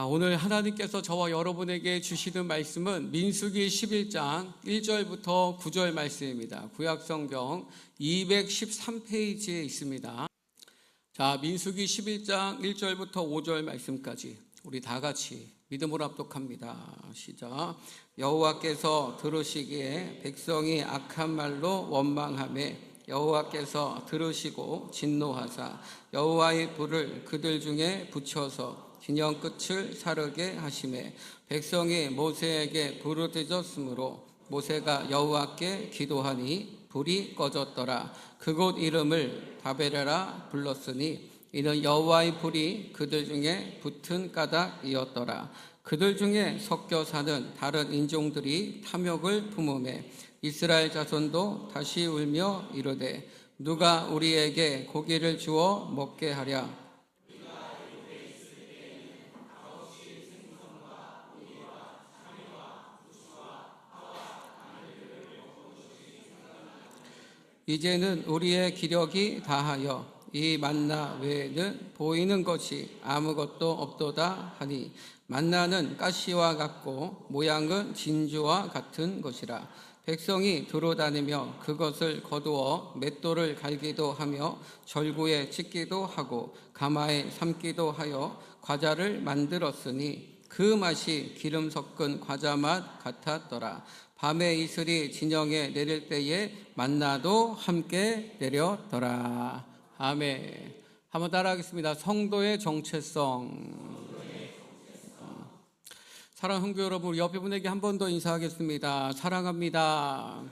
오늘 하나님께서 저와 여러분에게 주시는 말씀은 민수기 11장 1절부터 9절 말씀입니다. 구약성경 213페이지에 있습니다. 자, 민수기 11장 1절부터 5절 말씀까지 우리 다 같이 믿음으로 합독합니다. 시작. 여호와께서 들으시기에 백성이 악한 말로 원망하매 여호와께서 들으시고 진노하사 여호와의 불을 그들 중에 붙여서 진영 끝을 사르게 하시매 백성이 모세에게 부르짖었으므로 모세가 여호와께 기도하니 불이 꺼졌더라. 그곳 이름을 다베라라 불렀으니 이는 여호와의 불이 그들 중에 붙은 까닭이었더라. 그들 중에 섞여 사는 다른 인종들이 탐욕을 품으매 이스라엘 자손도 다시 울며 이르되 누가 우리에게 고기를 주어 먹게 하랴. 이제는 우리의 기력이 다하여 이 만나 외에는 보이는 것이 아무것도 없도다 하니 만나는 가시와 같고 모양은 진주와 같은 것이라. 백성이 두루다니며 그것을 거두어 맷돌을 갈기도 하며 절구에 찢기도 하고 가마에 삶기도 하여 과자를 만들었으니 그 맛이 기름 섞은 과자 맛 같았더라. 밤에 이슬이 진영에 내릴 때에 만나도 함께 내렸더라. 아멘. 한번 따라하겠습니다. 성도의 정체성. 사랑하는 성도 여러분, 우리 옆에 분에게 한 번 더 인사하겠습니다. 사랑합니다.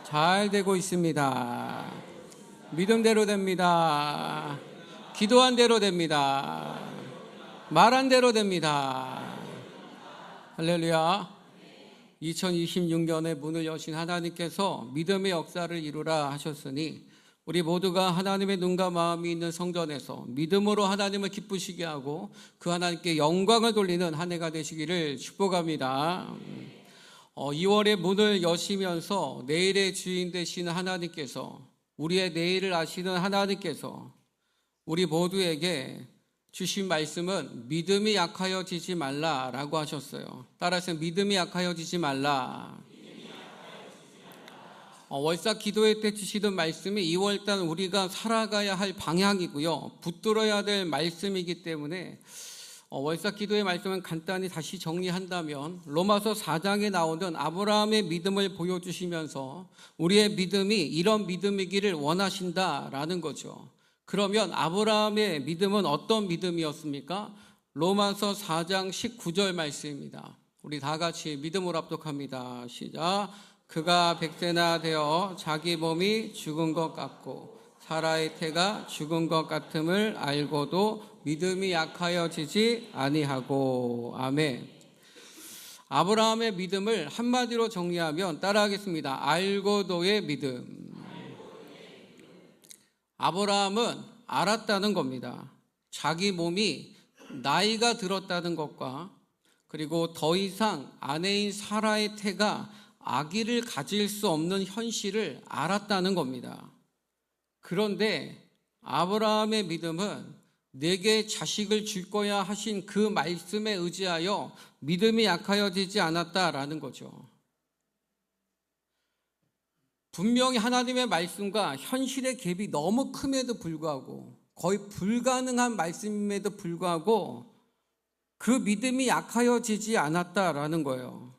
잘 되고 있습니다. 믿음대로 됩니다. 기도한 대로 됩니다. 말한 대로 됩니다. 할렐루야. 2026년에 문을 여신 하나님께서 믿음의 역사를 이루라 하셨으니 우리 모두가 하나님의 눈과 마음이 있는 성전에서 믿음으로 하나님을 기쁘시게 하고 그 하나님께 영광을 돌리는 한 해가 되시기를 축복합니다. 2월에 문을 여시면서 내일의 주인 되시는 하나님께서, 우리의 내일을 아시는 하나님께서 우리 모두에게 주신 말씀은 믿음이 약하여지지 말라라고 하셨어요. 따라서 믿음이 약하여지지 말라. 월삭 기도회 때 주시던 말씀이 2월달 우리가 살아가야 할 방향이고요, 붙들어야 될 말씀이기 때문에 월삭 기도의 말씀은 간단히 다시 정리한다면 로마서 4장에 나오는 아브라함의 믿음을 보여주시면서 우리의 믿음이 이런 믿음이기를 원하신다라는 거죠. 그러면 아브라함의 믿음은 어떤 믿음이었습니까? 로마서 4장 19절 말씀입니다. 우리 다 같이 믿음으로 합독합니다. 시작. 그가 100세나 되어 자기 몸이 죽은 것 같고 사라의 태가 죽은 것 같음을 알고도 믿음이 약하여지지 아니하고. 아멘. 아브라함의 믿음을 한마디로 정리하면 따라하겠습니다. 알고도의 믿음. 아브라함은 알았다는 겁니다. 자기 몸이 나이가 들었다는 것과 그리고 더 이상 아내인 사라의 태가 아기를 가질 수 없는 현실을 알았다는 겁니다. 그런데 아브라함의 믿음은 내게 자식을 줄 거야 하신 그 말씀에 의지하여 믿음이 약하여지지 않았다라는 거죠. 분명히 하나님의 말씀과 현실의 갭이 너무 큼에도 불구하고, 거의 불가능한 말씀임에도 불구하고 그 믿음이 약하여지지 않았다라는 거예요.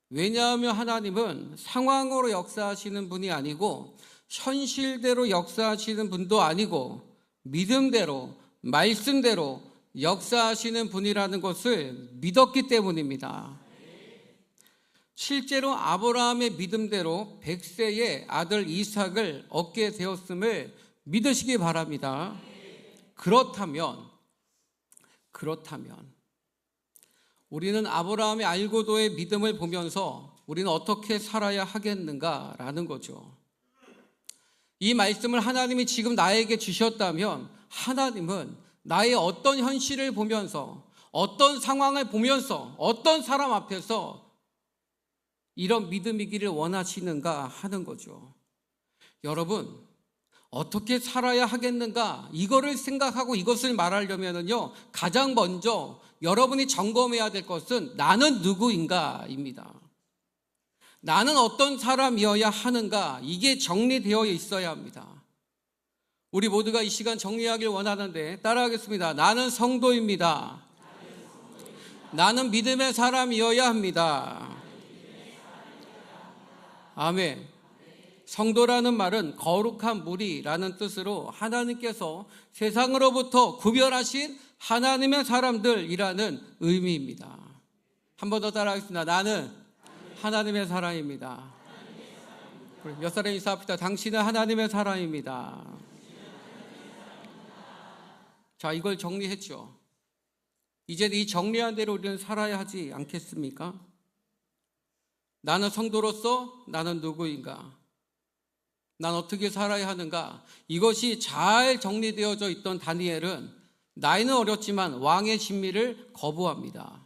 왜냐하면 하나님은 상황으로 역사하시는 분이 아니고 현실대로 역사하시는 분도 아니고 믿음대로, 말씀대로 역사하시는 분이라는 것을 믿었기 때문입니다. 실제로 아브라함의 믿음대로 100세의 아들 이삭을 얻게 되었음을 믿으시기 바랍니다. 그렇다면 우리는 아브라함의 알고도의 믿음을 보면서 우리는 어떻게 살아야 하겠는가라는 거죠. 이 말씀을 하나님이 지금 나에게 주셨다면 하나님은 나의 어떤 현실을 보면서, 어떤 상황을 보면서, 어떤 사람 앞에서 이런 믿음이기를 원하시는가 하는 거죠. 여러분, 어떻게 살아야 하겠는가? 이거를 생각하고 이것을 말하려면요, 가장 먼저 여러분이 점검해야 될 것은 나는 누구인가입니다. 나는 어떤 사람이어야 하는가? 이게 정리되어 있어야 합니다. 우리 모두가 이 시간 정리하길 원하는데 따라하겠습니다. 나는 성도입니다. 나는 믿음의 사람이어야 합니다. 아멘. 성도라는 말은 거룩한 무리라는 뜻으로 하나님께서 세상으로부터 구별하신 하나님의 사람들이라는 의미입니다. 한 번 더 따라하겠습니다. 나는 하나님의 사람입니다. 몇 사람 인사합시다. 당신은 하나님의 사람입니다. 자, 이걸 정리했죠. 이제 이 정리한 대로 우리는 살아야 하지 않겠습니까? 나는 성도로서 나는 누구인가? 난 어떻게 살아야 하는가? 이것이 잘 정리되어져 있던 다니엘은 나이는 어렸지만 왕의 진미를 거부합니다.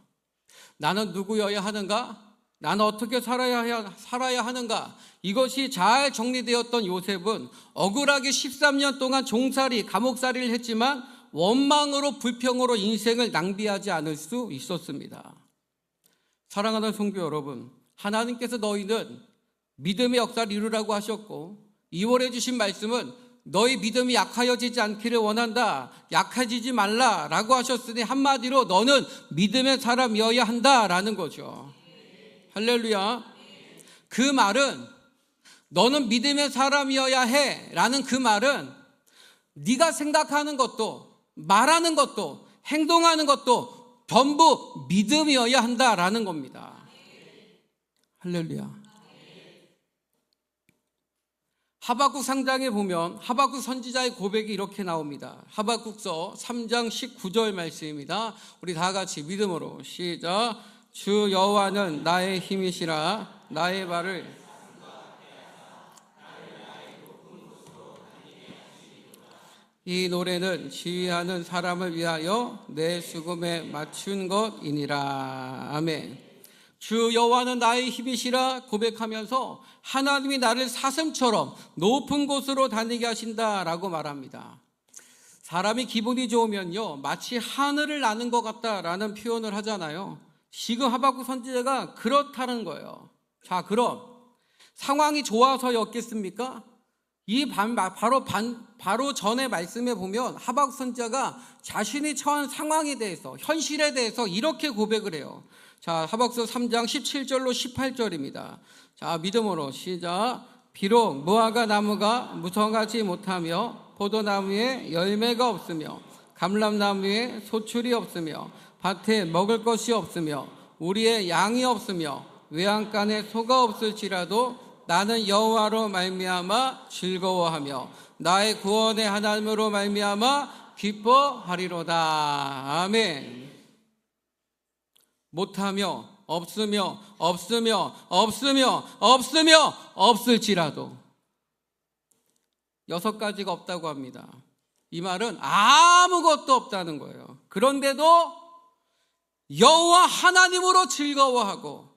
나는 누구여야 하는가? 나는 어떻게 살아야 하는가? 이것이 잘 정리되었던 요셉은 억울하게 13년 동안 종살이, 감옥살이를 했지만 원망으로 불평으로 인생을 낭비하지 않을 수 있었습니다. 사랑하는 성도 여러분, 하나님께서 너희는 믿음의 역사를 이루라고 하셨고 2월에 주신 말씀은 너희 믿음이 약하여지지 않기를 원한다, 약해지지 말라라고 하셨으니 한마디로 너는 믿음의 사람이어야 한다라는 거죠. 할렐루야. 그 말은 너는 믿음의 사람이어야 해라는 그 말은 네가 생각하는 것도 말하는 것도 행동하는 것도 전부 믿음이어야 한다라는 겁니다. 할렐루야. 하박국 상장에 보면 하박국 선지자의 고백이 이렇게 나옵니다. 하박국서 3장 19절 말씀입니다. 우리 다 같이 믿음으로 시작. 주 여호와는 나의 힘이시라 나의 발을 이 노래는 지휘하는 사람을 위하여 내 수금에 맞춘 것이니라. 아멘. 주 여호와는 나의 힘이시라 고백하면서 하나님이 나를 사슴처럼 높은 곳으로 다니게 하신다라고 말합니다. 사람이 기분이 좋으면요, 마치 하늘을 나는 것 같다라는 표현을 하잖아요. 지금 하박국 선지자가 그렇다는 거예요. 자, 그럼 상황이 좋아서였겠습니까? 바로 전에 말씀에 보면 하박국 선지자가 자신이 처한 상황에 대해서, 현실에 대해서 이렇게 고백을 해요. 자, 하박국서 3장 17절로 18절입니다. 자, 믿음으로 시작. 비록 무화과 나무가 무성하지 못하며 포도나무에 열매가 없으며 감람나무에 소출이 없으며 밭에 먹을 것이 없으며 우리의 양이 없으며 외양간에 소가 없을지라도 나는 여호와로 말미암아 즐거워하며 나의 구원의 하나님으로 말미암아 기뻐하리로다. 아멘. 못하며 없으며 없을지라도 6가지가 없다고 합니다. 이 말은 아무것도 없다는 거예요. 그런데도 여호와 하나님으로 즐거워하고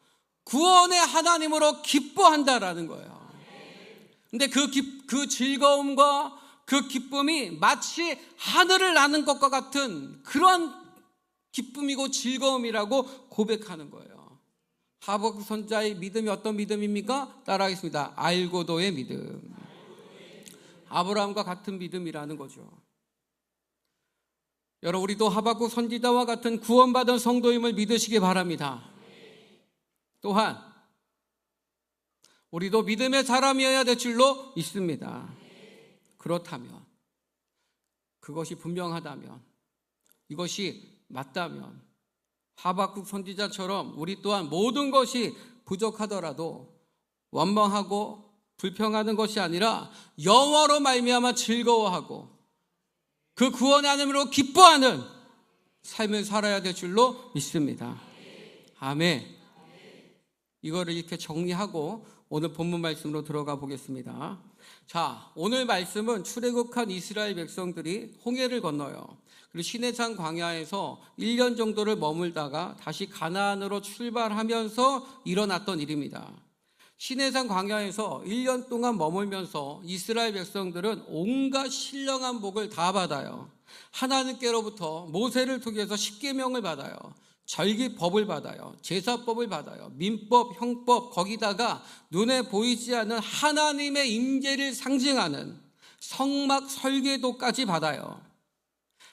구원의 하나님으로 기뻐한다라는 거예요. 근데 그 즐거움과 그 기쁨이 마치 하늘을 나는 것과 같은 그런 기쁨이고 즐거움이라고 고백하는 거예요. 하박국 선지자의 믿음이 어떤 믿음입니까? 따라하겠습니다. 알고도의 믿음. 아브라함과 같은 믿음이라는 거죠. 여러분, 우리도 하박국 선지자와 같은 구원받은 성도임을 믿으시기 바랍니다. 또한 우리도 믿음의 사람이어야 될 줄로 믿습니다. 그렇다면, 그것이 분명하다면, 이것이 맞다면 하박국 선지자처럼 우리 또한 모든 것이 부족하더라도 원망하고 불평하는 것이 아니라 여호와로 말미암아 즐거워하고 그 구원의 하나님으로 기뻐하는 삶을 살아야 될 줄로 믿습니다. 아멘. 이거를 이렇게 정리하고 오늘 본문 말씀으로 들어가 보겠습니다. 자, 오늘 말씀은 출애굽한 이스라엘 백성들이 홍해를 건너요. 그리고 시내산 광야에서 1년 정도를 머물다가 다시 가나안으로 출발하면서 일어났던 일입니다. 시내산 광야에서 1년 동안 머물면서 이스라엘 백성들은 온갖 신령한 복을 다 받아요. 하나님께로부터 모세를 통해서 십계명을 받아요. 절기법을 받아요. 제사법을 받아요. 민법, 형법, 거기다가 눈에 보이지 않는 하나님의 임재를 상징하는 성막 설계도까지 받아요.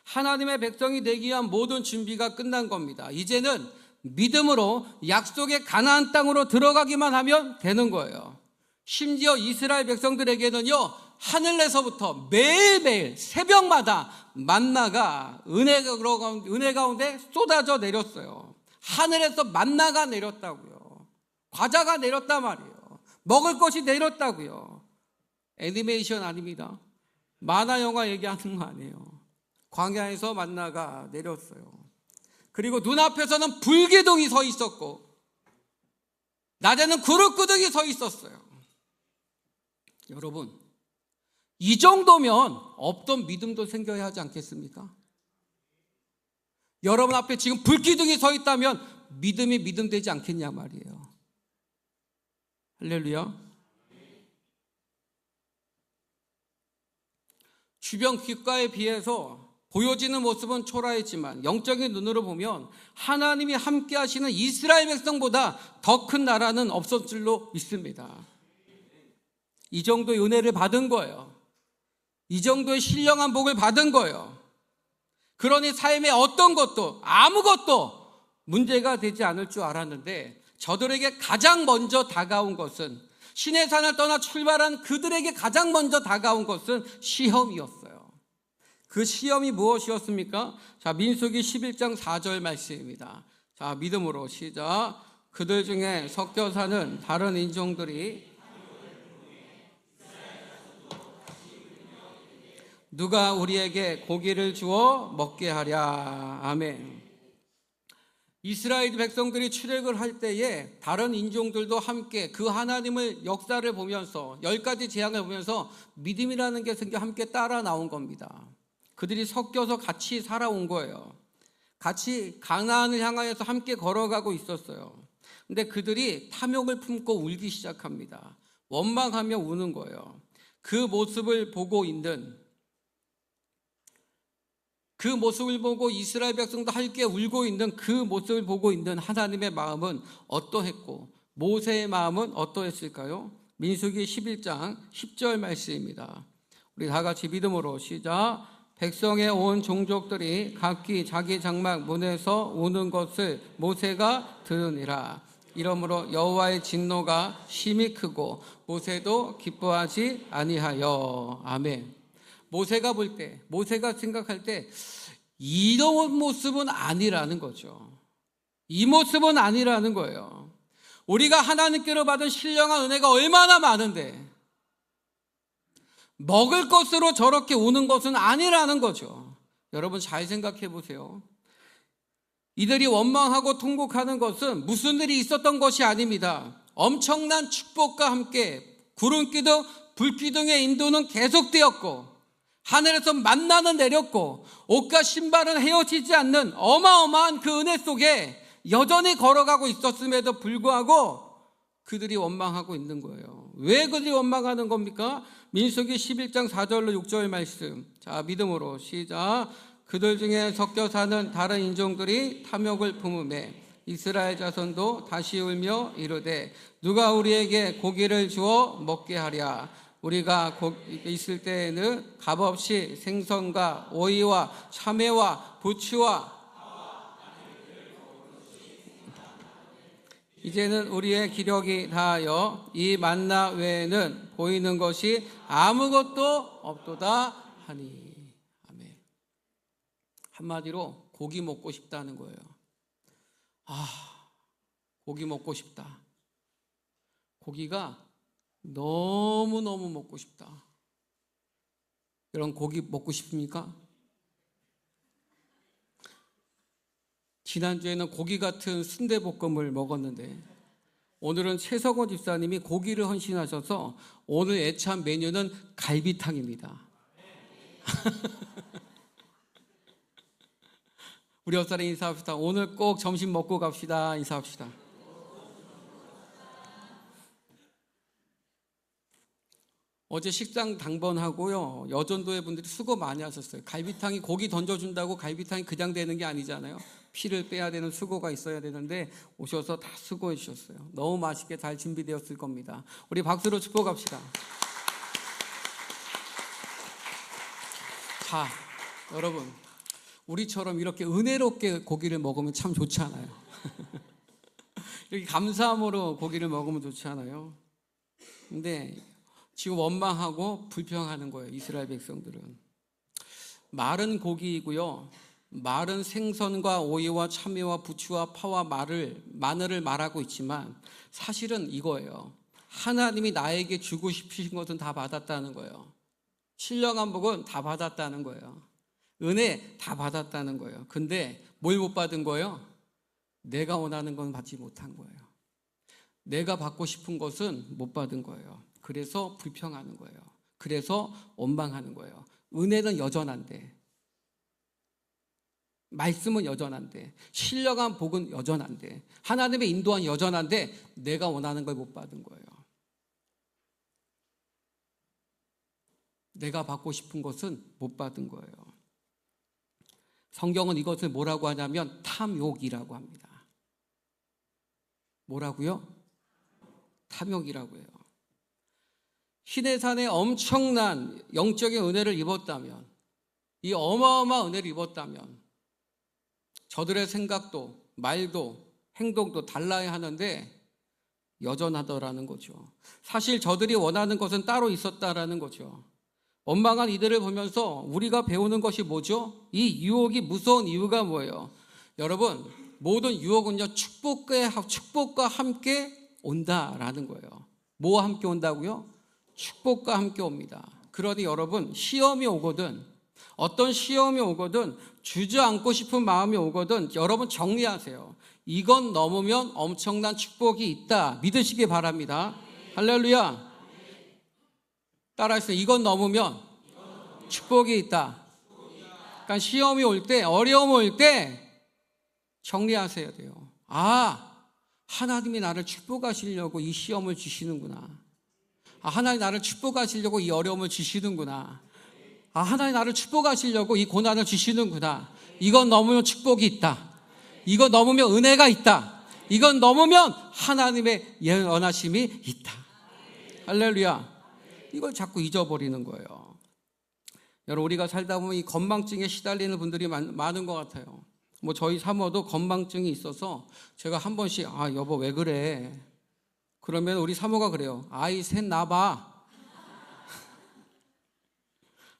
하나님의 백성이 되기 위한 모든 준비가 끝난 겁니다. 이제는 믿음으로 약속의 가나안 땅으로 들어가기만 하면 되는 거예요. 심지어 이스라엘 백성들에게는요, 하늘에서부터 매일매일 새벽마다 만나가 은혜 가운데 쏟아져 내렸어요. 하늘에서 만나가 내렸다고요. 과자가 내렸단 말이에요. 먹을 것이 내렸다고요. 애니메이션 아닙니다. 만화 영화 얘기하는 거 아니에요. 광야에서 만나가 내렸어요. 그리고 눈앞에서는 불기둥이 서 있었고 낮에는 구름기둥이 서 있었어요. 여러분, 이 정도면 없던 믿음도 생겨야 하지 않겠습니까? 여러분 앞에 지금 불기둥이 서 있다면 믿음이 믿음되지 않겠냐 말이에요. 할렐루야. 주변 귓가에 비해서 보여지는 모습은 초라했지만 영적인 눈으로 보면 하나님이 함께 하시는 이스라엘 백성보다 더 큰 나라는 없었을 줄로 믿습니다. 이 정도의 은혜를 받은 거예요. 이 정도의 신령한 복을 받은 거예요. 그러니 삶의 어떤 것도 아무것도 문제가 되지 않을 줄 알았는데 저들에게 가장 먼저 다가온 것은, 신의 산을 떠나 출발한 그들에게 가장 먼저 다가온 것은 시험이었어요. 그 시험이 무엇이었습니까? 자, 민수기 11장 4절 말씀입니다. 자, 믿음으로 시작. 그들 중에 섞여 사는 다른 인종들이 누가 우리에게 고기를 주어 먹게 하랴. 아멘. 이스라엘 백성들이 출애굽을 할 때에 다른 인종들도 함께 그 하나님의 역사를 보면서 10가지 재앙을 보면서 믿음이라는 게 생겨 함께 따라 나온 겁니다. 그들이 섞여서 같이 살아온 거예요. 같이 가나안을 향하여서 함께 걸어가고 있었어요. 근데 그들이 탐욕을 품고 울기 시작합니다. 원망하며 우는 거예요. 그 모습을 보고 이스라엘 백성도 함께 울고 있는 그 모습을 보고 있는 하나님의 마음은 어떠했고 모세의 마음은 어떠했을까요? 민수기 11장 10절 말씀입니다. 우리 다 같이 믿음으로 시작. 백성의 온 종족들이 각기 자기 장막 문에서 우는 것을 모세가 들으니라. 이러므로 여호와의 진노가 심히 크고 모세도 기뻐하지 아니하여. 아멘. 모세가 볼 때, 모세가 생각할 때 이런 모습은 아니라는 거죠. 이 모습은 아니라는 거예요. 우리가 하나님께로 받은 신령한 은혜가 얼마나 많은데 먹을 것으로 저렇게 우는 것은 아니라는 거죠. 여러분 잘 생각해 보세요. 이들이 원망하고 통곡하는 것은 무슨 일이 있었던 것이 아닙니다. 엄청난 축복과 함께 구름기둥, 불기둥의 인도는 계속되었고 하늘에서 만나는 내렸고 옷과 신발은 헤어지지 않는 어마어마한 그 은혜 속에 여전히 걸어가고 있었음에도 불구하고 그들이 원망하고 있는 거예요. 왜 그들이 원망하는 겁니까? 민수기 11장 4절로 6절 말씀. 자, 믿음으로 시작. 그들 중에 섞여 사는 다른 인종들이 탐욕을 품으매 이스라엘 자손도 다시 울며 이르되 누가 우리에게 고기를 주어 먹게 하랴. 우리가 있을 때에는 값없이 생선과 오이와 참외와 부추와 이제는 우리의 기력이 다하여 이 만나 외에는 보이는 것이 아무것도 없도다 하니. 아멘. 한마디로 고기 먹고 싶다는 거예요. 고기 먹고 싶다. 고기가 너무너무 먹고 싶다. 여러분 고기 먹고 싶습니까? 지난주에는 고기 같은 순대볶음을 먹었는데 오늘은 최석원 집사님이 고기를 헌신하셔서 오늘 애찬 메뉴는 갈비탕입니다. 우리 옆사람 인사합시다. 오늘 꼭 점심 먹고 갑시다. 인사합시다. 어제 식당 당번하고요, 여전도회 분들이 수고 많이 하셨어요. 갈비탕이 고기 던져준다고 갈비탕이 그냥 되는 게 아니잖아요. 피를 빼야 되는 수고가 있어야 되는데 오셔서 다 수고해 주셨어요. 너무 맛있게 잘 준비되었을 겁니다. 우리 박수로 축복합시다. 자, 여러분, 우리처럼 이렇게 은혜롭게 고기를 먹으면 참 좋지 않아요? 이렇게 감사함으로 고기를 먹으면 좋지 않아요? 근데 지금 원망하고 불평하는 거예요, 이스라엘 백성들은. 마른 고기이고요, 마른 생선과 오이와 참외와 부추와 파와 마늘을 말하고 있지만 사실은 이거예요. 하나님이 나에게 주고 싶으신 것은 다 받았다는 거예요. 신령한 복은 다 받았다는 거예요. 은혜 다 받았다는 거예요. 근데 뭘 못 받은 거예요? 내가 원하는 건 받지 못한 거예요. 내가 받고 싶은 것은 못 받은 거예요. 그래서 불평하는 거예요. 그래서 원망하는 거예요. 은혜는 여전한데, 말씀은 여전한데, 신령한 복은 여전한데, 하나님의 인도한 여전한데 내가 원하는 걸 못 받은 거예요. 내가 받고 싶은 것은 못 받은 거예요. 성경은 이것을 뭐라고 하냐면 탐욕이라고 합니다. 뭐라고요? 탐욕이라고 해요. 시내산에 엄청난 영적인 은혜를 입었다면, 이 어마어마한 은혜를 입었다면 저들의 생각도 말도 행동도 달라야 하는데 여전하더라는 거죠. 사실 저들이 원하는 것은 따로 있었다라는 거죠. 원망한 이들을 보면서 우리가 배우는 것이 뭐죠? 이 유혹이 무서운 이유가 뭐예요? 여러분, 모든 유혹은요, 축복과 함께 온다라는 거예요. 뭐와 함께 온다고요? 축복과 함께 옵니다. 그러니 여러분, 시험이 오거든, 어떤 시험이 오거든, 주저앉고 싶은 마음이 오거든, 여러분 정리하세요. 이건 넘으면 엄청난 축복이 있다, 믿으시기 바랍니다. 할렐루야. 따라하세요. 이건 넘으면 축복이 있다. 그러니까 시험이 올 때, 어려움이 올 때 정리하셔야 돼요. 아, 하나님이 나를 축복하시려고 이 시험을 주시는구나. 아, 하나님이 나를 축복하시려고 이 어려움을 주시는구나. 아, 하나님이 나를 축복하시려고 이 고난을 주시는구나. 이건 넘으면 축복이 있다. 이건 넘으면 은혜가 있다. 이건 넘으면 하나님의 예언하심이 있다. 할렐루야. 이걸 자꾸 잊어버리는 거예요. 여러분, 우리가 살다 보면 이 건망증에 시달리는 분들이 많은 것 같아요. 뭐 저희 사모도 건망증이 있어서 제가 한 번씩, 아, 여보 왜 그래? 그러면 우리 사모가 그래요. 아이 셋 낳아봐.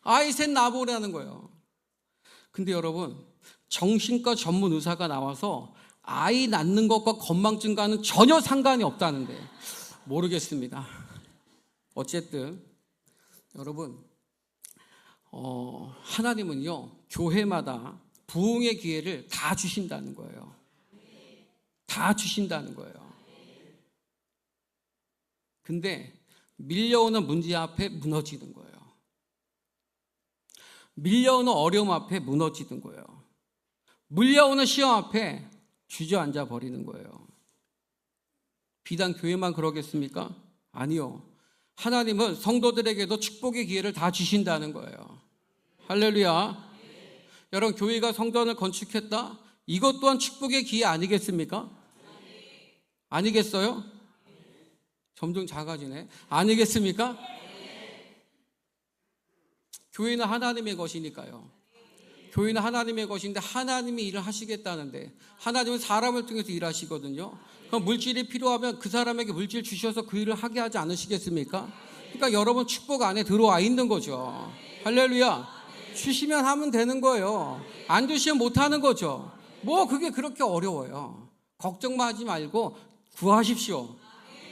아이 셋 낳아보라는 거예요. 근데 여러분, 정신과 전문 의사가 나와서 아이 낳는 것과 건망증과는 전혀 상관이 없다는데 모르겠습니다. 어쨌든 여러분, 하나님은요, 교회마다 부흥의 기회를 다 주신다는 거예요. 다 주신다는 거예요. 근데 밀려오는 문제 앞에 무너지는 거예요. 밀려오는 어려움 앞에 무너지는 거예요. 밀려오는 시험 앞에 주저앉아 버리는 거예요. 비단 교회만 그러겠습니까? 아니요. 하나님은 성도들에게도 축복의 기회를 다 주신다는 거예요. 할렐루야. 여러분, 교회가 성전을 건축했다? 이것 또한 축복의 기회 아니겠습니까? 아니겠어요? 점점 작아지네. 아니겠습니까? 교회는 하나님의 것이니까요. 교회는 하나님의 것인데 하나님이 일을 하시겠다는데, 하나님은 사람을 통해서 일하시거든요. 그럼 물질이 필요하면 그 사람에게 물질 주셔서 그 일을 하게 하지 않으시겠습니까? 그러니까 여러분 축복 안에 들어와 있는 거죠. 할렐루야. 주시면 하면 되는 거예요. 안 주시면 못 하는 거죠. 뭐 그게 그렇게 어려워요. 걱정만 하지 말고 구하십시오.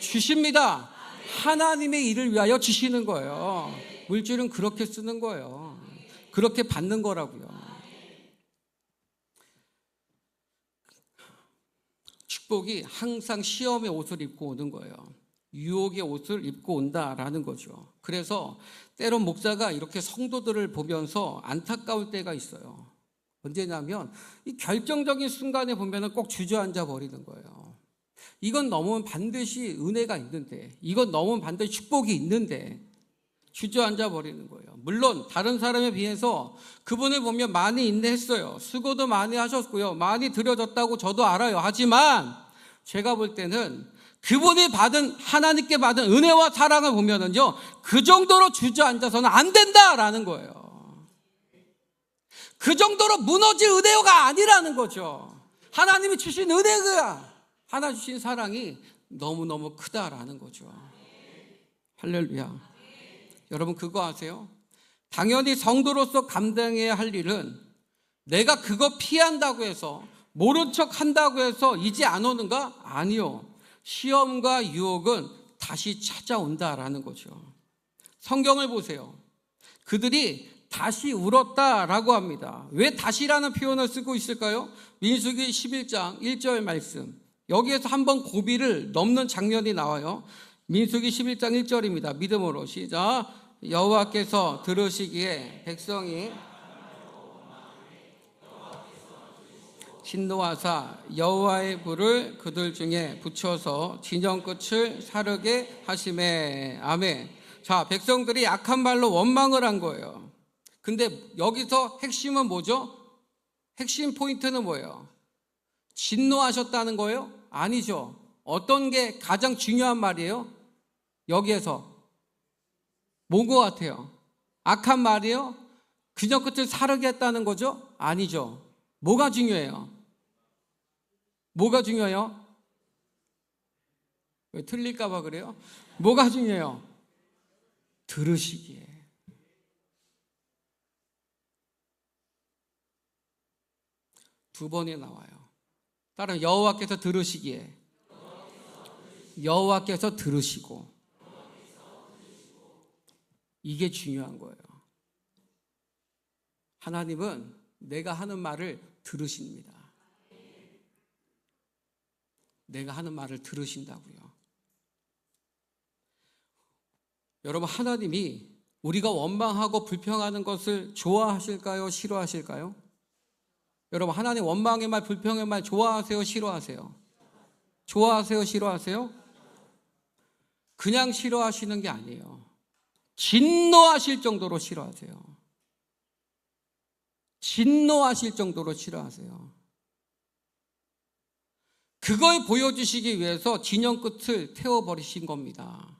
주십니다. 하나님의 일을 위하여 주시는 거예요. 물질은 그렇게 쓰는 거예요. 그렇게 받는 거라고요. 축복이 항상 시험의 옷을 입고 오는 거예요. 유혹의 옷을 입고 온다라는 거죠. 그래서 때론 목사가 이렇게 성도들을 보면서 안타까울 때가 있어요. 언제냐면 이 결정적인 순간에 보면 꼭 주저앉아 버리는 거예요. 이건 넘으면 반드시 은혜가 있는데, 이건 넘으면 반드시 축복이 있는데 주저앉아 버리는 거예요. 물론 다른 사람에 비해서 그분을 보면 많이 인내했어요. 수고도 많이 하셨고요. 많이 들여졌다고 저도 알아요. 하지만 제가 볼 때는 그분이 하나님께 받은 은혜와 사랑을 보면은요, 그 정도로 주저앉아서는 안 된다라는 거예요. 그 정도로 무너질 은혜가 아니라는 거죠. 하나님이 주신 은혜가, 하나 주신 사랑이 너무너무 크다라는 거죠. 할렐루야. 여러분 그거 아세요? 당연히 성도로서 감당해야 할 일은 내가 그거 피한다고 해서, 모른 척 한다고 해서 이제 안 오는가? 아니요. 시험과 유혹은 다시 찾아온다라는 거죠. 성경을 보세요. 그들이 다시 울었다라고 합니다. 왜 다시라는 표현을 쓰고 있을까요? 민수기 11장 1절 말씀. 여기에서 한번 고비를 넘는 장면이 나와요. 민수기 11장 1절입니다. 믿음으로 시작. 여호와께서 들으시기에 백성이 진노하사 여호와의 불을 그들 중에 붙여서 진영 끝을 사르게 하시매. 아멘. 자, 백성들이 악한 말로 원망을 한 거예요. 근데 여기서 핵심은 뭐죠? 핵심 포인트는 뭐예요? 진노하셨다는 거예요? 아니죠. 어떤 게 가장 중요한 말이에요? 여기에서 뭔 것 같아요? 악한 말이에요? 진영 끝을 사르게 했다는 거죠? 아니죠. 뭐가 중요해요? 뭐가 중요해요? 왜 틀릴까 봐 그래요? 뭐가 중요해요? 들으시기에. 두 번에 나와요. 따라 여호와께서 들으시기에. 여호와께서 들으시고. 이게 중요한 거예요. 하나님은 내가 하는 말을 들으십니다. 내가 하는 말을 들으신다고요. 여러분, 하나님이 우리가 원망하고 불평하는 것을 좋아하실까요? 싫어하실까요? 여러분, 하나님 원망의 말, 불평의 말 좋아하세요? 싫어하세요? 좋아하세요? 싫어하세요? 그냥 싫어하시는 게 아니에요. 진노하실 정도로 싫어하세요. 진노하실 정도로 싫어하세요. 그걸 보여주시기 위해서 진영 끝을 태워버리신 겁니다.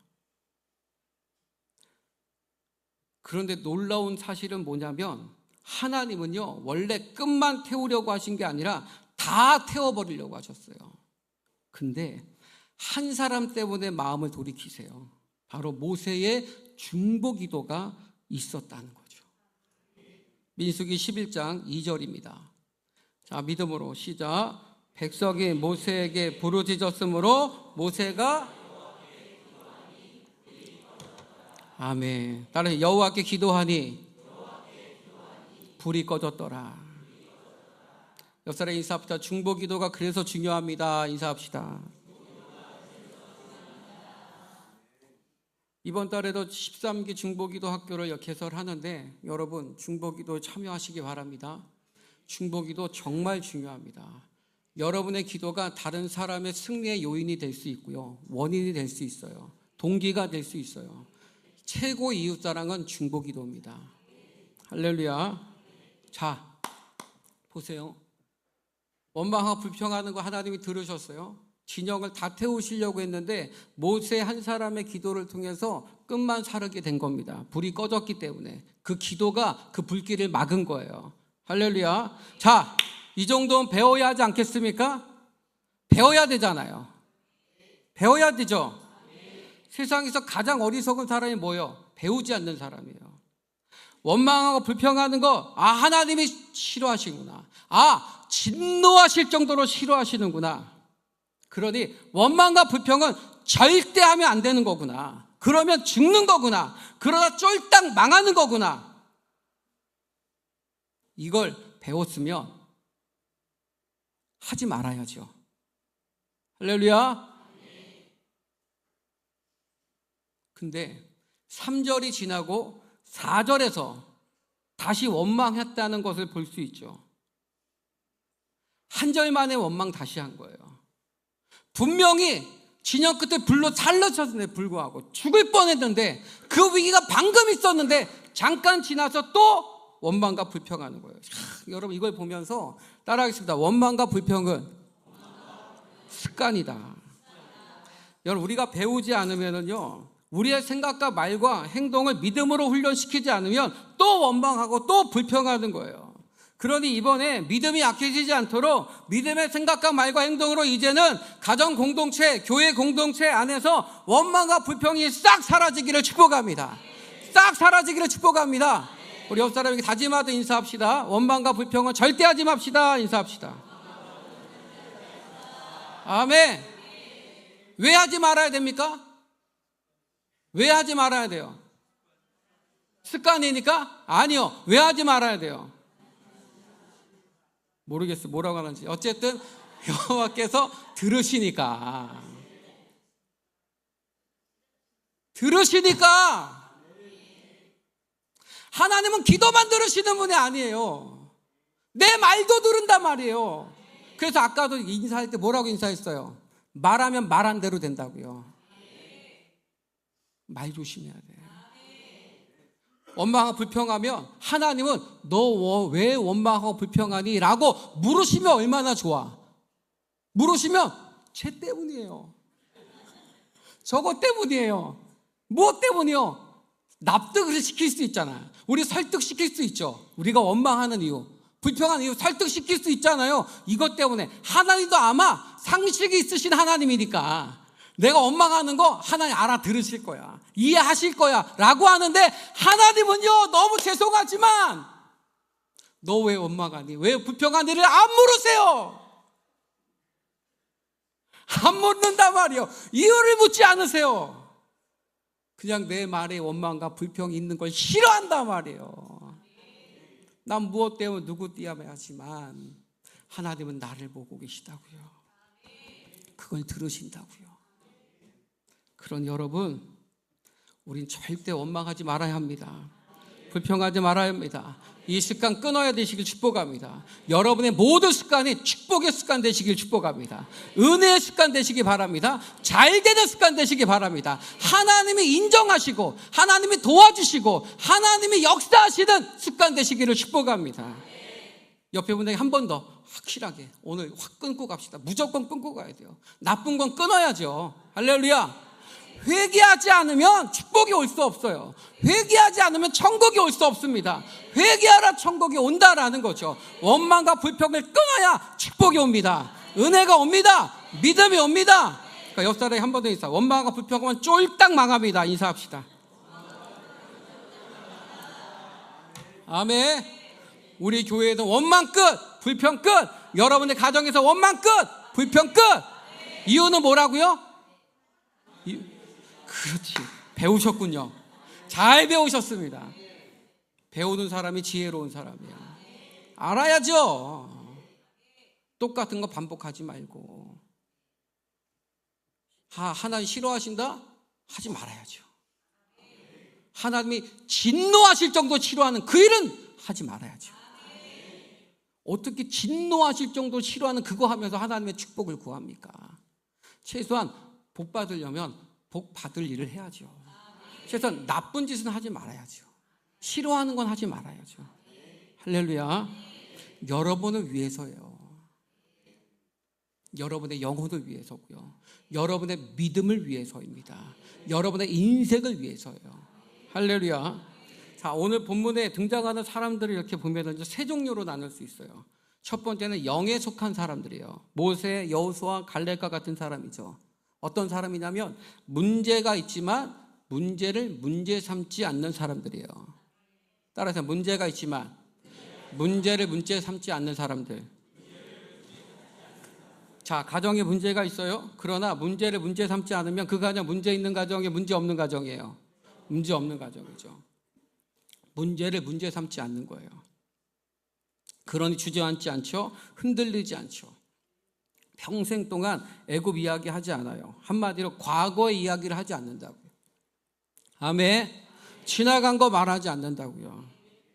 그런데 놀라운 사실은 뭐냐면 하나님은요, 원래 끝만 태우려고 하신 게 아니라 다 태워버리려고 하셨어요. 근데 한 사람 때문에 마음을 돌이키세요. 바로 모세의 중보기도가 있었다는 거죠. 민수기 11장 2절입니다. 자, 믿음으로 시작. 백성이 모세에게 부르짖었으므로 모세가 아멘. 따라 여호와께 기도하니 불이 꺼졌더라. 옆 사람 인사합시다. 중보기도가 그래서 중요합니다. 인사합시다. 이번 달에도 13기 중보기도 학교를 개설하는데 여러분 중보기도 참여하시기 바랍니다. 중보기도 정말 중요합니다. 여러분의 기도가 다른 사람의 승리의 요인이 될 수 있고요. 원인이 될 수 있어요. 동기가 될 수 있어요. 최고 이웃사랑은 중보기도입니다. 할렐루야. 자, 보세요. 원망하고 불평하는 거 하나님이 들으셨어요. 진영을 다 태우시려고 했는데 모세 한 사람의 기도를 통해서 끝만 사르게 된 겁니다. 불이 꺼졌기 때문에 그 기도가 그 불길을 막은 거예요. 할렐루야. 자, 이 정도는 배워야 하지 않겠습니까? 배워야 되잖아요. 배워야 되죠. 세상에서 가장 어리석은 사람이 뭐예요? 배우지 않는 사람이에요. 원망하고 불평하는 거, 하나님이 싫어하시구나. 진노하실 정도로 싫어하시는구나. 그러니 원망과 불평은 절대 하면 안 되는 거구나. 그러면 죽는 거구나. 그러다 쫄딱 망하는 거구나. 이걸 배웠으면 하지 말아야죠. 할렐루야. 근데 3절이 지나고 4절에서 다시 원망했다는 것을 볼 수 있죠. 한 절 만에 원망 다시 한 거예요. 분명히 진영 끝에 불로 살려쳤는데 불구하고 죽을 뻔했는데 그 위기가 방금 있었는데 잠깐 지나서 또 원망과 불평하는 거예요. 여러분 이걸 보면서 따라하겠습니다. 원망과 불평은 습관이다. 여러분 우리가 배우지 않으면요, 우리의 생각과 말과 행동을 믿음으로 훈련시키지 않으면 또 원망하고 또 불평하는 거예요. 그러니 이번에 믿음이 약해지지 않도록 믿음의 생각과 말과 행동으로 이제는 가정 공동체, 교회 공동체 안에서 원망과 불평이 싹 사라지기를 축복합니다. 싹 사라지기를 축복합니다. 우리 옆 사람에게 다짐하듯 인사합시다. 원망과 불평은 절대 하지 맙시다. 인사합시다. 아멘. 왜 하지 말아야 됩니까? 왜 하지 말아야 돼요? 습관이니까? 아니요. 왜 하지 말아야 돼요? 모르겠어요. 뭐라고 하는지. 어쨌든 여호와께서 들으시니까. 들으시니까. 하나님은 기도만 들으시는 분이 아니에요. 내 말도 들은단 말이에요. 그래서 아까도 인사할 때 뭐라고 인사했어요? 말하면 말한 대로 된다고요. 말 조심해야 돼. 원망하고 불평하면 하나님은 너 왜 원망하고 불평하니? 라고 물으시면 얼마나 좋아. 물으시면 쟤 때문이에요. 저거 때문이에요. 뭐 때문이요? 납득을 시킬 수 있잖아요. 우리 설득시킬 수 있죠. 우리가 원망하는 이유, 불평하는 이유 설득시킬 수 있잖아요. 이것 때문에. 하나님도 아마 상식이 있으신 하나님이니까 내가 원망하는 거 하나님 알아들으실 거야. 이해하실 거야. 라고 하는데 하나님은요, 너무 죄송하지만 너 왜 원망하니? 왜 불평하니를 안 물으세요. 안 묻는단 말이에요. 이유를 묻지 않으세요. 그냥 내 말에 원망과 불평이 있는 걸 싫어한단 말이에요. 난 무엇 때문에 누구 때문에 하지만 하나님은 나를 보고 계시다고요. 그걸 들으신다고요. 그런 여러분, 우린 절대 원망하지 말아야 합니다. 불평하지 말아야 합니다. 이 습관 끊어야 되시길 축복합니다. 여러분의 모든 습관이 축복의 습관 되시길 축복합니다. 은혜의 습관 되시기 바랍니다. 잘 되는 습관 되시기 바랍니다. 하나님이 인정하시고 하나님이 도와주시고 하나님이 역사하시는 습관 되시기를 축복합니다. 옆에 분에게 한 번 더 확실하게 오늘 확 끊고 갑시다. 무조건 끊고 가야 돼요. 나쁜 건 끊어야죠. 할렐루야. 회개하지 않으면 축복이 올 수 없어요. 회개하지 않으면 천국이 올 수 없습니다. 회개하라 천국이 온다라는 거죠. 원망과 불평을 끊어야 축복이 옵니다. 은혜가 옵니다. 믿음이 옵니다. 그러니까 옆 사람이 한 번 더 인사. 원망과 불평하면 쫄딱 망합니다. 인사합시다. 아멘. 우리 교회에는 원망 끝, 불평 끝. 여러분의 가정에서 원망 끝, 불평 끝. 이유는 뭐라고요? 그렇지. 배우셨군요. 잘 배우셨습니다. 배우는 사람이 지혜로운 사람이야. 알아야죠. 똑같은 거 반복하지 말고. 하나님 싫어하신다? 하지 말아야죠. 하나님이 진노하실 정도로 싫어하는 그 일은 하지 말아야죠. 어떻게 진노하실 정도로 싫어하는 그거 하면서 하나님의 축복을 구합니까? 최소한 복 받으려면 복 받을 일을 해야죠. 최소한 나쁜 짓은 하지 말아야죠. 싫어하는 건 하지 말아야죠. 할렐루야. 여러분을 위해서예요. 여러분의 영혼을 위해서고요. 여러분의 믿음을 위해서입니다. 여러분의 인생을 위해서예요. 할렐루야. 자, 오늘 본문에 등장하는 사람들을 이렇게 보면 세 종류로 나눌 수 있어요. 첫 번째는 영에 속한 사람들이에요. 모세, 여호수아, 갈렙과 같은 사람이죠. 어떤 사람이냐면 문제가 있지만 문제를 문제 삼지 않는 사람들이에요. 따라서 문제가 있지만 문제를 문제 삼지 않는 사람들. 자, 가정에 문제가 있어요. 그러나 문제를 문제 삼지 않으면 그 가정 문제 있는 가정이 문제 없는 가정이에요. 문제 없는 가정이죠. 문제를 문제 삼지 않는 거예요. 그러니 주저앉지 않죠. 흔들리지 않죠. 평생 동안 애굽 이야기 하지 않아요. 한마디로 과거의 이야기를 하지 않는다고요. 아멘. 지나간 거 말하지 않는다고요.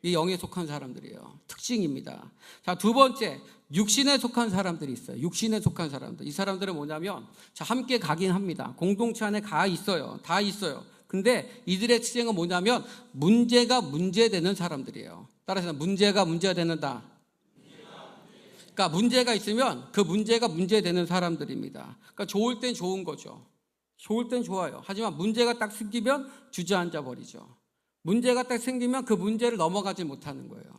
이 영에 속한 사람들이에요. 특징입니다. 자, 두 번째, 육신에 속한 사람들이 있어요. 육신에 속한 사람들. 이 사람들은 뭐냐면, 자, 함께 가긴 합니다. 공동체 안에 가 있어요. 다 있어요. 근데 이들의 특징은 뭐냐면 문제가 문제되는 사람들이에요. 따라서 문제가 문제되는다. 그러니까 문제가 있으면 그 문제가 문제되는 사람들입니다. 그러니까 좋을 땐 좋은 거죠. 좋을 땐 좋아요. 하지만 문제가 딱 생기면 주저앉아 버리죠. 문제가 딱 생기면 그 문제를 넘어가지 못하는 거예요.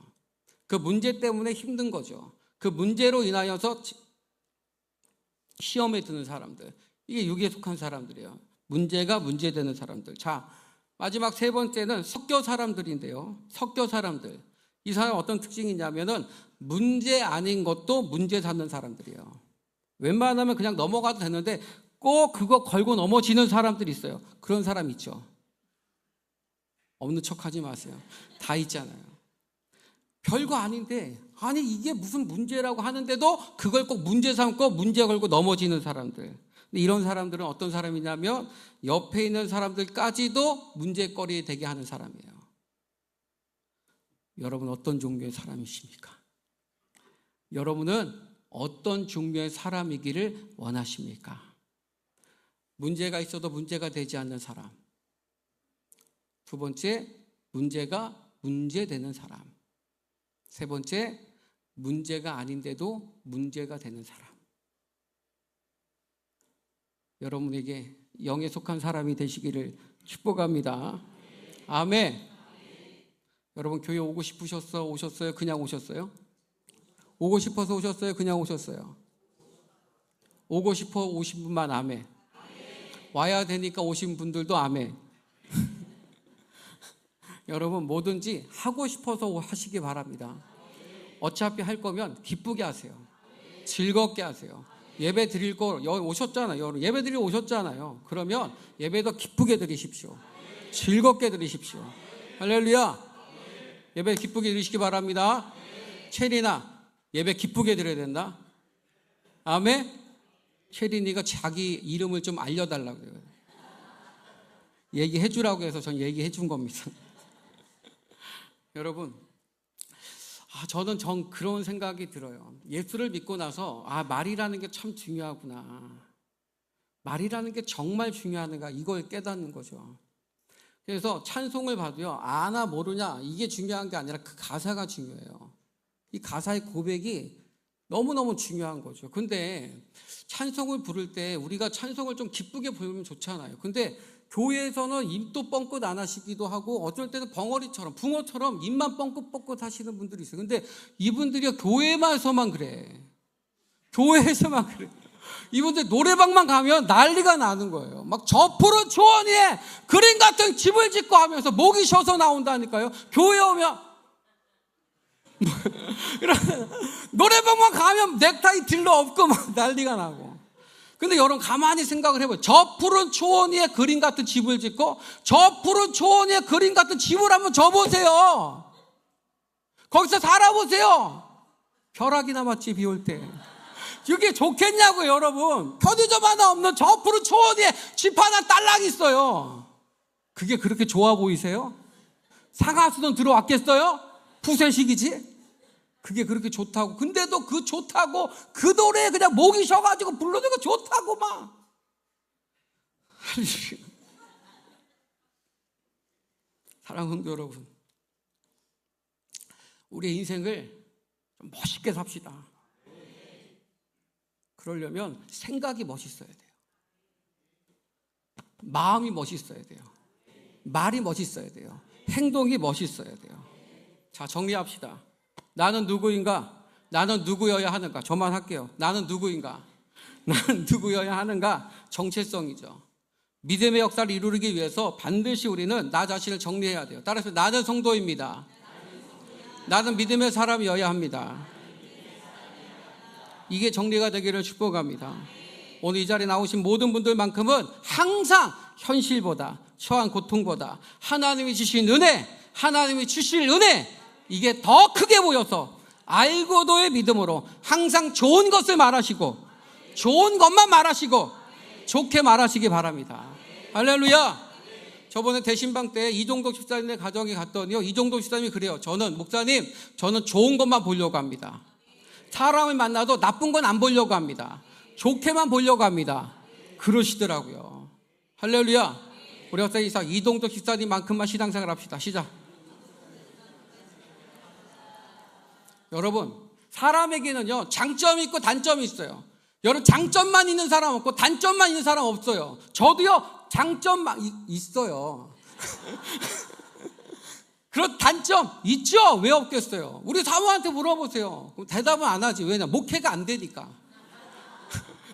그 문제 때문에 힘든 거죠. 그 문제로 인하여서 시험에 드는 사람들. 이게 육에 속한 사람들이에요. 문제가 문제되는 사람들. 자, 마지막 세 번째는 석교 사람들인데요. 석교 사람들. 이 사람 어떤 특징이 있냐면은 문제 아닌 것도 문제 삼는 사람들이에요. 웬만하면 그냥 넘어가도 되는데 꼭 그거 걸고 넘어지는 사람들이 있어요. 그런 사람 있죠. 없는 척 하지 마세요. 다 있잖아요. 별거 아닌데, 아니 이게 무슨 문제라고 하는데도 그걸 꼭 문제 삼고 문제 걸고 넘어지는 사람들. 이런 사람들은 어떤 사람이냐면 옆에 있는 사람들까지도 문제거리 되게 하는 사람이에요. 여러분 어떤 종류의 사람이십니까? 여러분은 어떤 종류의 사람이기를 원하십니까? 문제가 있어도 문제가 되지 않는 사람. 두 번째, 문제가 문제되는 사람. 세 번째, 문제가 아닌데도 문제가 되는 사람. 여러분에게 영에 속한 사람이 되시기를 축복합니다. 아멘. 여러분 교회 오고 싶으셨어? 오셨어요? 그냥 오셨어요? 오고 싶어서 오셨어요? 그냥 오셨어요? 오고 싶어 오신 분만 아멘. 와야 되니까 오신 분들도 아멘. 여러분 뭐든지 하고 싶어서 하시기 바랍니다. 어차피 할 거면 기쁘게 하세요. 즐겁게 하세요. 예배 드릴 거 오셨잖아요. 여러분 예배 드리러 오셨잖아요. 그러면 예배도 기쁘게 드리십시오. 즐겁게 드리십시오. 할렐루야. 예배 기쁘게 드리시기 바랍니다. 체리나 예배 기쁘게 드려야 된다. 아멘. 체리니가 자기 이름을 좀 알려달라고 그래요. 얘기해 주라고 해서 전 얘기해 준 겁니다. 여러분, 저는 그런 생각이 들어요. 예수를 믿고 나서 말이라는 게 참 중요하구나. 말이라는 게 정말 중요한가 이걸 깨닫는 거죠. 그래서 찬송을 봐도요, 아나 모르냐 이게 중요한 게 아니라 그 가사가 중요해요. 이 가사의 고백이 너무너무 중요한 거죠. 근데 찬송을 부를 때 우리가 찬송을 좀 기쁘게 부르면 좋잖아요. 근데 교회에서는 입도 뻥끗 안 하시기도 하고 어쩔 때는 벙어리처럼 붕어처럼 입만 뻥긋뻥긋 하시는 분들이 있어요. 근데 이분들이 교회에서만 그래. 교회에서만 그래. 이분들 노래방만 가면 난리가 나는 거예요. 막 저 푸른 초원 위에 그림 같은 집을 짓고 하면서 목이 쉬어서 나온다니까요. 교회 오면 노래방만 가면 넥타이 딜러 없고 막 난리가 나고. 근데 여러분 가만히 생각을 해봐요. 저 푸른 초원 위에 그림 같은 집을 짓고 저 푸른 초원 위에 그림 같은 집을 한번 져보세요. 거기서 살아보세요. 벼락이 남았지 비 올 때. 이게 좋겠냐고요 여러분. 편의점 하나 없는 저 푸른 초원 위에 집 하나 딸랑 있어요. 그게 그렇게 좋아 보이세요? 상하수는 들어왔겠어요? 푸세식이지? 그게 그렇게 좋다고. 근데도 그 좋다고 그 노래에 그냥 목이 쉬어가지고 불러주고 좋다고 막. 사랑하는 성도 여러분, 우리의 인생을 좀 멋있게 삽시다. 그러려면 생각이 멋있어야 돼요. 마음이 멋있어야 돼요. 말이 멋있어야 돼요. 행동이 멋있어야 돼요. 자, 정리합시다. 나는 누구인가? 나는 누구여야 하는가? 저만 할게요. 나는 누구인가? 나는 누구여야 하는가? 정체성이죠. 믿음의 역사를 이루기 위해서 반드시 우리는 나 자신을 정리해야 돼요. 따라서 나는 성도입니다. 나는 믿음의 사람이어야 합니다. 이게 정리가 되기를 축복합니다. 오늘 이 자리에 나오신 모든 분들만큼은 항상 현실보다, 처한 고통보다 하나님이 주신 은혜, 하나님이 주실 은혜, 이게 더 크게 보여서 알고도의 믿음으로 항상 좋은 것을 말하시고 좋은 것만 말하시고 좋게 말하시기 바랍니다. 할렐루야. 저번에 대신방 때 이종덕 집사님의 가정에 갔더니요, 이종덕 집사님이 그래요. 저는 목사님, 저는 좋은 것만 보려고 합니다. 사람을 만나도 나쁜 건 안 보려고 합니다. 좋게만 보려고 합니다. 그러시더라고요. 할렐루야. 우리 학생 이사 이동덕 집사님만큼만 신앙생활 합시다. 시작. 여러분, 사람에게는요 장점이 있고 단점이 있어요. 여러분, 장점만 있는 사람 없고 단점만 있는 사람 없어요. 저도요 장점만 있어요. 그런 단점 있죠? 왜 없겠어요? 우리 사모한테 물어보세요. 그럼 대답은 안 하지. 왜냐? 목회가 안 되니까.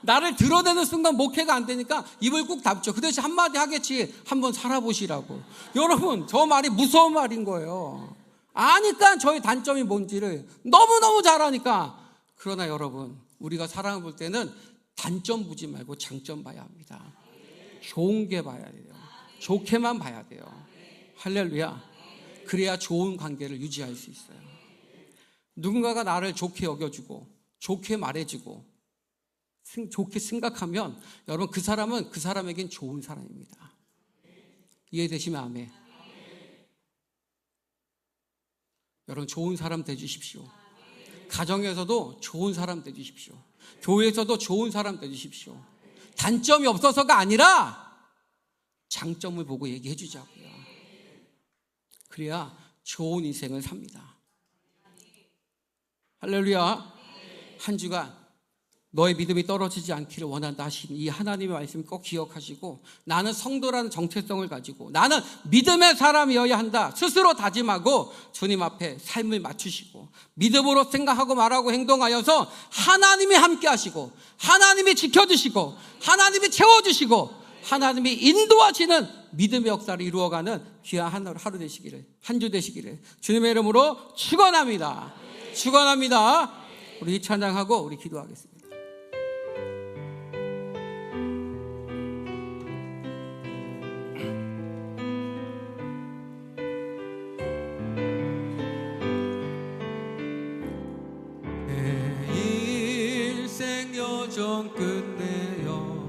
나를 드러내는 순간 목회가 안 되니까 입을 꾹 닫죠. 그 대신 한마디 하겠지. 한번 살아보시라고. 여러분, 저 말이 무서운 말인 거예요. 아니까 저의 단점이 뭔지를 너무너무 잘 아니까. 그러나 여러분, 우리가 사랑을 볼 때는 단점 보지 말고 장점 봐야 합니다. 좋은 게 봐야 돼요. 좋게만 봐야 돼요. 할렐루야. 그래야 좋은 관계를 유지할 수 있어요. 누군가가 나를 좋게 여겨주고 좋게 말해주고 좋게 생각하면 여러분, 그 사람은 그 사람에겐 좋은 사람입니다. 이해되시면 아멘. 여러분, 좋은 사람 되주십시오. 가정에서도 좋은 사람 되주십시오. 교회에서도 좋은 사람 되주십시오. 단점이 없어서가 아니라 장점을 보고 얘기해 주자고요. 그래야 좋은 인생을 삽니다. 할렐루야. 한 주간 너의 믿음이 떨어지지 않기를 원한다 하신 이 하나님의 말씀 꼭 기억하시고, 나는 성도라는 정체성을 가지고 나는 믿음의 사람이어야 한다 스스로 다짐하고 주님 앞에 삶을 맞추시고 믿음으로 생각하고 말하고 행동하여서 하나님이 함께 하시고 하나님이 지켜주시고 하나님이 채워주시고 하나님이 인도하시는 믿음의 역사를 이루어가는 귀한 하루 되시기를, 한 주 되시기를 주님의 이름으로 축원합니다. 축원합니다. 우리 찬양하고 우리 기도하겠습니다. 내 일생 여정 끝내요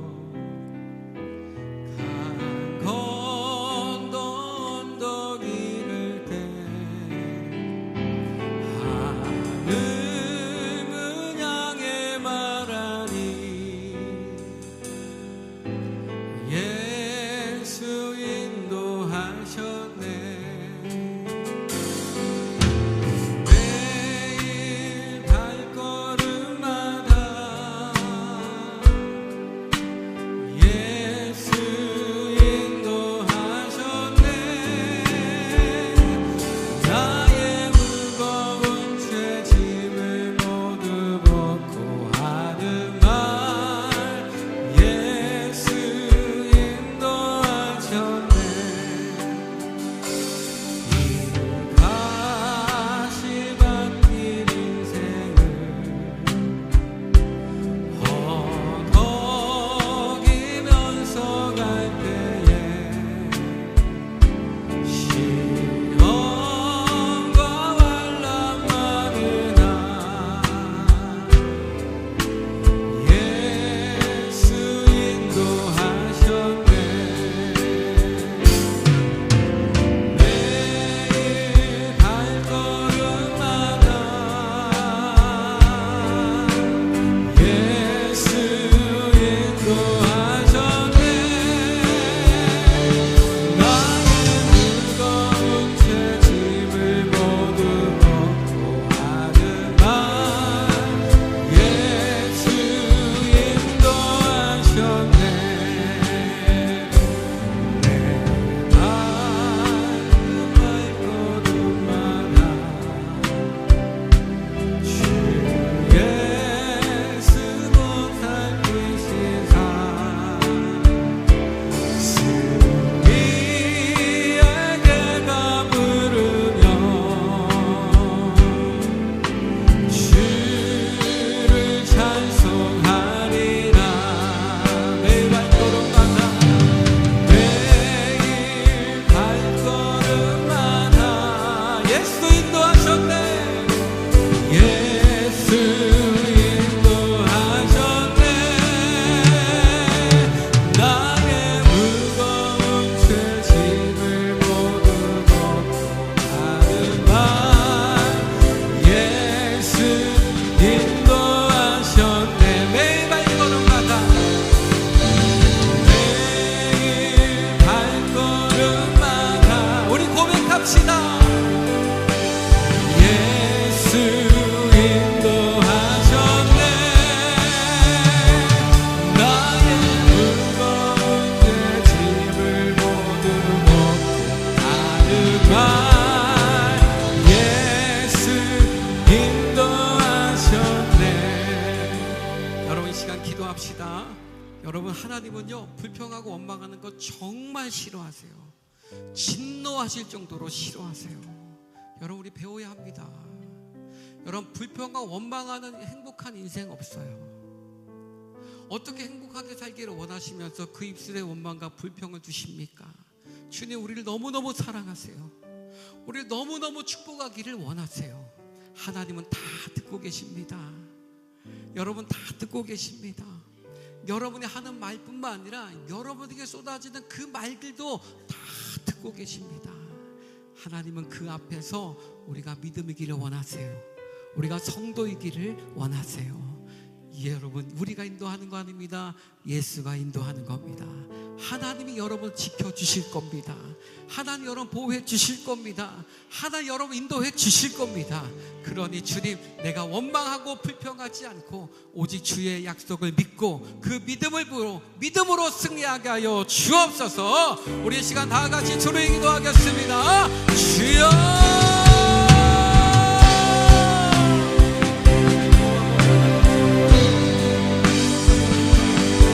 여러분, 하나님은요 불평하고 원망하는 거 정말 싫어하세요. 진노하실 정도로 싫어하세요. 여러분, 우리 배워야 합니다. 여러분, 불평과 원망하는 행복한 인생 없어요. 어떻게 행복하게 살기를 원하시면서 그 입술에 원망과 불평을 두십니까? 주님, 우리를 너무너무 사랑하세요. 우리를 너무너무 축복하기를 원하세요. 하나님은 다 듣고 계십니다. 여러분, 다 듣고 계십니다. 여러분이 하는 말뿐만 아니라 여러분에게 쏟아지는 그 말들도 다 듣고 계십니다. 하나님은 그 앞에서 우리가 믿음이기를 원하세요. 우리가 성도이기를 원하세요. 여러분, 우리가 인도하는 거 아닙니다. 예수가 인도하는 겁니다. 하나님이 여러분 지켜주실 겁니다. 하나님 여러분 보호해 주실 겁니다. 하나님 여러분 인도해 주실 겁니다. 그러니 주님, 내가 원망하고 불평하지 않고 오직 주의 약속을 믿고 그 믿음으로 승리하게 하여 주옵소서. 우리 시간 다 같이 주를 기도하겠습니다. 주여,